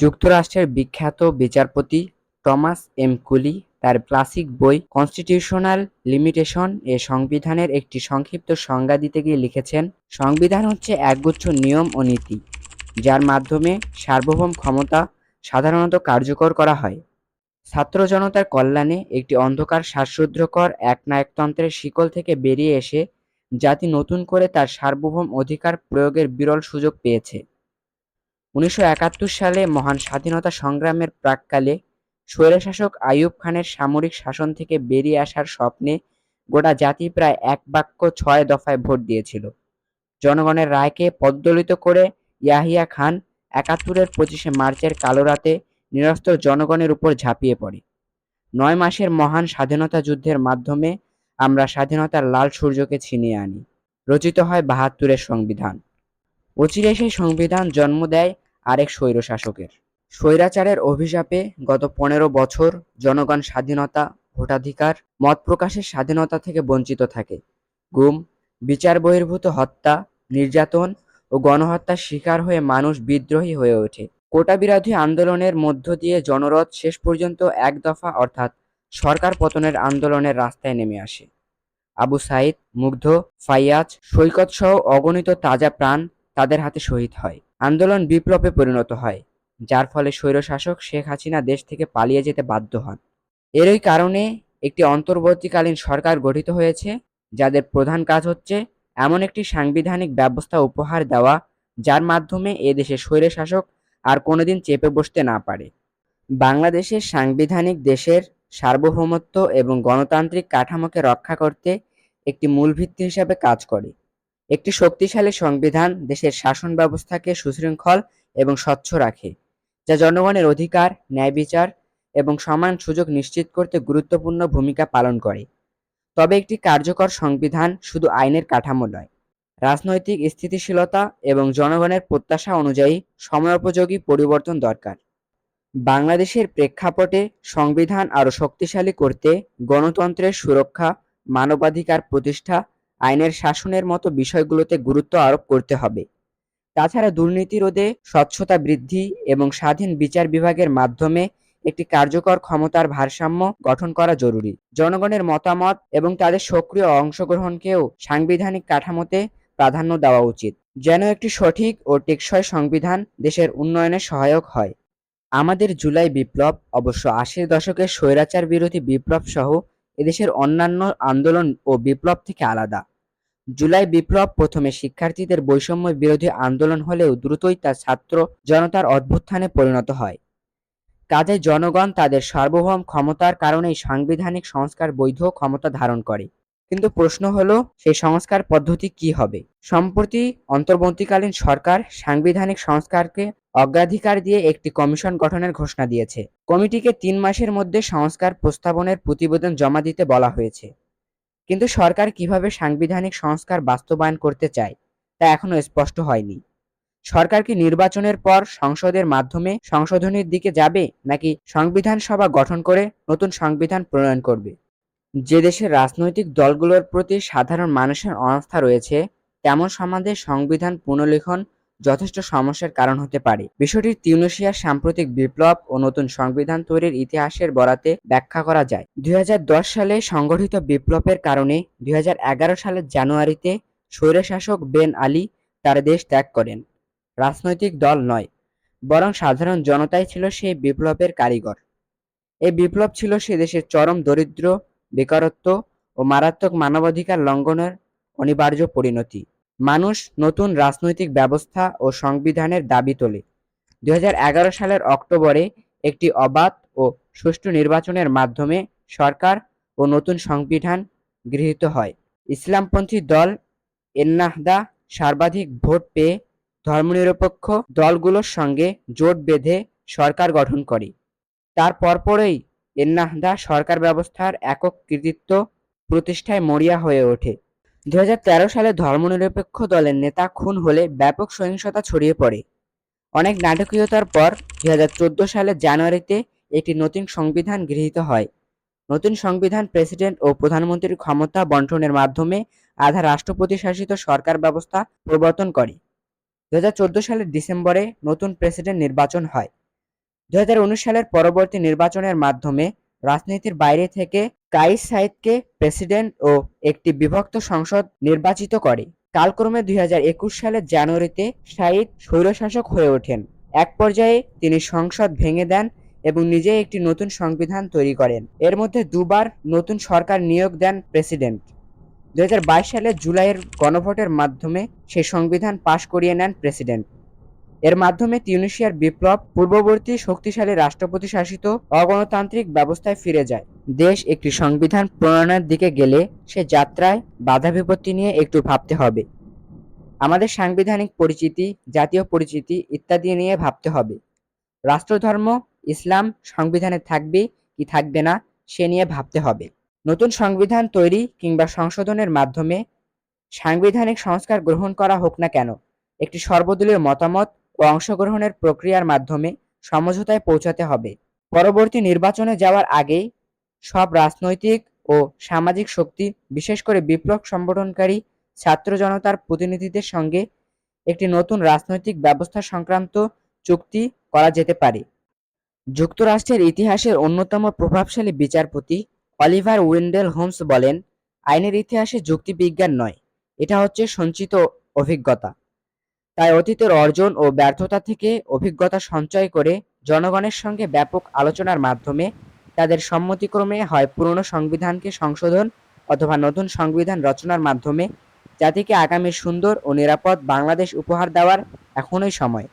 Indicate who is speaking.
Speaker 1: যুক্তরাষ্ট্রের বিখ্যাত বিচারপতি টমাস এম কুলি তার ক্লাসিক বই কনস্টিটিউশনাল লিমিটেশন এ সংবিধানের একটি সংক্ষিপ্ত সংজ্ঞা দিতে গিয়ে লিখেছেন, সংবিধান হচ্ছে একগুচ্ছ নিয়ম ও নীতি যার মাধ্যমে সার্বভৌম ক্ষমতা সাধারণত কার্যকর করা হয়। ছাত্র জনতার কল্যাণে একটি অন্ধকার শ্বাসরুদ্ধকর একনায়কতন্ত্রের শিকল থেকে বেরিয়ে এসে জাতি নতুন করে তার সার্বভৌম অধিকার প্রয়োগের বিরল সুযোগ পেয়েছে। 1971 সালে মহান স্বাধীনতা সংগ্রামের প্রাক্কালে স্বৈরশাসক আইয়ুব খানের সামরিক শাসন থেকে বেরিয়ে আসার স্বপ্নে গোটা জাতি প্রায় এক বাক্য 6 দফায় ভোট দিয়েছিল। জনগণের রায়কে পদদলিত করে ইয়াহিয়া খান 71-এর 25শে মার্চের কালো রাতে নিরস্ত্র জনগণের উপর ঝাঁপিয়ে পড়ে। 9 মাসের মহান স্বাধীনতা যুদ্ধের মাধ্যমে আমরা স্বাধীনতার লাল সূর্যকে ছিনিয়ে আনি। রচিত হয় 72-এর সংবিধান। অচিরে সেই সংবিধান জন্ম দেয় আরেক স্বৈরশাসকের। স্বৈরাচারের অভিশাপে গত 15 বছর জনগণ স্বাধীনতা, ভোটাধিকার, মত প্রকাশের স্বাধীনতা থেকে বঞ্চিত থাকে। গুম, বিচার বহির্ভূত হত্যা, নির্যাতন ও গণহত্যার শিকার হয়ে মানুষ বিদ্রোহী হয়ে ওঠে। কোটা বিরোধী আন্দোলনের মধ্য দিয়ে জনরথ শেষ পর্যন্ত এক দফা অর্থাৎ সরকার পতনের আন্দোলনের রাস্তায় নেমে আসে। আবু সাইদ, মুগ্ধ, ফাইয়াজ, সৈকত সহ অগণিত তাজা প্রাণ তাদের হাতে শহীদ হয়। আন্দোলন বিপ্লবে পরিণত হয়, যার ফলে স্বৈরশাসক শেখ হাসিনা দেশ থেকে পালিয়ে যেতে বাধ্য হন। এরই কারণে একটি অন্তর্বর্তীকালীন সরকার গঠিত হয়েছে, যাদের প্রধান কাজ হচ্ছে এমন একটি সাংবিধানিক ব্যবস্থা উপহার দেওয়া যার মাধ্যমে এদেশে স্বৈরশাসক আর কোনোদিন চেপে বসতে না পারে। বাংলাদেশের সাংবিধানিক দেশের সার্বভৌমত্ব এবং গণতান্ত্রিক কাঠামোকে রক্ষা করতে একটি মূল ভিত্তি হিসাবে কাজ করে। একটি শক্তিশালী সংবিধান দেশের শাসন ব্যবস্থাকে সুশৃঙ্খল এবং স্বচ্ছ রাখে, যা জনগণের অধিকার, ন্যায় বিচার এবং সমান সুযোগ নিশ্চিত করতে গুরুত্বপূর্ণ ভূমিকা পালন করে। তবে একটি কার্যকর সংবিধান শুধু আইনের কাঠামো নয়, রাজনৈতিক স্থিতিশীলতা এবং জনগণের প্রত্যাশা অনুযায়ী সময়োপযোগী পরিবর্তন দরকার। বাংলাদেশের প্রেক্ষাপটে সংবিধান আরও শক্তিশালী করতে গণতন্ত্রের সুরক্ষা, মানবাধিকার প্রতিষ্ঠা, আইনের শাসনের মতো বিষয়গুলোতে গুরুত্ব আরোপ করতে হবে। তাছাড়া দুর্নীতি রোধে, স্বচ্ছতা বৃদ্ধি এবং স্বাধীন বিচার বিভাগের মাধ্যমে একটি কার্যকর ক্ষমতার ভারসাম্য গঠন করা জরুরি। জনগণের মতামত এবং তাদের সক্রিয় অংশগ্রহণকেও সাংবিধানিক কাঠামোতে প্রাধান্য দেওয়া উচিত, যেন একটি সঠিক ও টেকসই সংবিধান দেশের উন্নয়নে সহায়ক হয়। আমাদের জুলাই বিপ্লব অবশ্য 80-এর দশকের স্বৈরাচার বিরোধী বিপ্লব সহ এদেশের অন্যান্য আন্দোলন ও বিপ্লব থেকে আলাদা। জুলাই বিপ্লব প্রথমে শিক্ষার্থীদের বৈষম্য বিরোধী আন্দোলন হলেও দ্রুতই তা ছাত্র জনতার অভ্যুত্থানে পরিণত হয়। কাজেই জনগণ তাদের সার্বভৌম ক্ষমতার কারণেই সাংবিধানিক সংস্কার বৈধ ক্ষমতা ধারণ করে। কিন্তু প্রশ্ন হলো, সেই সংস্কার পদ্ধতি কি হবে? সম্প্রতি অন্তর্বর্তীকালীন সরকার সাংবিধানিক সংস্কারকে অগ্রাধিকার দিয়ে একটি কমিশন গঠনের ঘোষণা দিয়েছে। কমিটিকে 3 মাসের মধ্যে সংস্কার প্রস্তাবনের প্রতিবেদন জমা দিতে বলা হয়েছে। কিন্তু সরকার কিভাবে সাংবিধানিক সংস্কার বাস্তবায়ন করতে চায় তা এখনো স্পষ্ট হয়নি। সরকার কি নির্বাচনের পর সংসদের মাধ্যমে সংশোধনীর দিকে যাবে, নাকি সংবিধান সভা গঠন করে নতুন সংবিধান প্রণয়ন করবে? যে দেশের রাজনৈতিক দলগুলোর প্রতি সাধারণ মানুষের অনাস্থা রয়েছে, তেমন সমাজে সংবিধান পুনর্লিখন যথেষ্ট সমস্যার কারণ হতে পারে। বিষয়টি তিউনিসিয়ার সাম্প্রতিক বিপ্লব ও নতুন সংবিধান তৈরির ইতিহাসের বরাতে ব্যাখ্যা করা যায়। 2010 সালে সংগঠিত বিপ্লবের কারণে 2011 সালের জানুয়ারিতে স্বৈরশাসক বেন আলী তার দেশ ত্যাগ করেন। রাজনৈতিক দল নয়, বরং সাধারণ জনতাই ছিল সেই বিপ্লবের কারিগর। এই বিপ্লব ছিল সে দেশের চরম দরিদ্র, বেকারত্ব ও মারাত্মক মানবাধিকার লঙ্ঘনের অনিবার্য পরিণতি। মানুষ নতুন রাজনৈতিক ব্যবস্থা ও সংবিধানের দাবি তোলে। 2011 সালের অক্টোবরে একটি অবাধ ও সুষ্ঠু নির্বাচনের মাধ্যমে সরকার ও নতুন সংবিধান গৃহীত হয়। ইসলামপন্থী দল এন্নাহদা সর্বাধিক ভোট পেয়ে ধর্মনিরপেক্ষ দলগুলোর সঙ্গে জোট বেঁধে সরকার গঠন করে। তার পরপরই এন্নাহদা সরকার ব্যবস্থার একক কৃতিত্ব প্রতিষ্ঠায় মরিয়া হয়ে ওঠে। 2013 সালে ধর্মনিরপেক্ষ দলের নেতা খুন হলে ব্যাপক সহিংসতা ছড়িয়ে পড়ে। অনেক নাটকীয়তার পর 2014 সালের জানুয়ারিতে একটি নতুন সংবিধান গৃহীত হয়। নতুন সংবিধান প্রেসিডেন্ট ও প্রধানমন্ত্রীর ক্ষমতা বন্টনের মাধ্যমে আধা রাষ্ট্রপতি শাসিত সরকার ব্যবস্থা প্রবর্তন করে। 2014 সালের ডিসেম্বরে নতুন প্রেসিডেন্ট নির্বাচন হয়। 2019 সালের পরবর্তী নির্বাচনের মাধ্যমে রাজনীতির বাইরে থেকে কাইস সাইদকে প্রেসিডেন্ট ও একটি বিভক্ত সংসদ নির্বাচিত করে। কালক্রমে 2021 সালের জানুয়ারিতে সাইদ স্বৈরশাসক হয়ে ওঠেন। এক পর্যায়ে তিনি সংসদ ভেঙে দেন এবং নিজেই একটি নতুন সংবিধান তৈরি করেন। এর মধ্যে দুবার নতুন সরকার নিয়োগ দেন প্রেসিডেন্ট। 2022 সালের জুলাইয়ের গণভোটের মাধ্যমে সেই সংবিধান পাশ করিয়ে নেন প্রেসিডেন্ট। এর মাধ্যমে তিউনিসিয়ার বিপ্লব পূর্ববর্তী শক্তিশালী রাষ্ট্রপতি শাসিত অগণতান্ত্রিক ব্যবস্থায় ফিরে যায়। দেশ একটি সংবিধান প্রণয়নের দিকে গেলে সে যাত্রায় বাধা বিপত্তি নিয়ে একটু ভাবতে হবে। আমাদের সাংবিধানিক পরিচিতি, জাতীয় পরিচিতি ইত্যাদি নিয়ে ভাবতে হবে। রাষ্ট্রধর্ম ইসলাম সংবিধানে থাকবে কি থাকবে না সে নিয়ে ভাবতে হবে। নতুন সংবিধান তৈরি কিংবা সংশোধনের মাধ্যমে সাংবিধানিক সংস্কার গ্রহণ করা হোক না কেন, একটি সর্বদলীয় মতামত ও অংশগ্রহণের প্রক্রিয়ার মাধ্যমে সমঝোতায় পৌঁছাতে হবে। পরবর্তী নির্বাচনে যাওয়ার আগেই সব রাজনৈতিক ও সামাজিক শক্তি, বিশেষ করে বিপ্লব সংগঠনকারী ছাত্র জনতার প্রতিনিধিদের সঙ্গে একটি নতুন রাজনৈতিক ব্যবস্থা সংক্রান্ত চুক্তি করা যেতে পারে। যুক্তরাষ্ট্রের ইতিহাসের অন্যতম প্রভাবশালী বিচারপতি অলিভার ওয়েন্ডেল হোমস বলেন, আইনের ইতিহাসে যুক্তিবিজ্ঞান নয়, এটা হচ্ছে সঞ্চিত অভিজ্ঞতা। তাই অতীতের অর্জন ও ব্যর্থতা থেকে অভিজ্ঞতা সঞ্চয় করে জনগণের সঙ্গে ব্যাপক আলোচনার মাধ্যমে তাদের সম্মতিক্রমে হয় পুরনো সংবিধানকে সংশোধন অথবা নতুন সংবিধান রচনার মাধ্যমে জাতিকে আগামীর সুন্দর ও নিরাপদ বাংলাদেশ উপহার দেওয়ার এখনই সময়।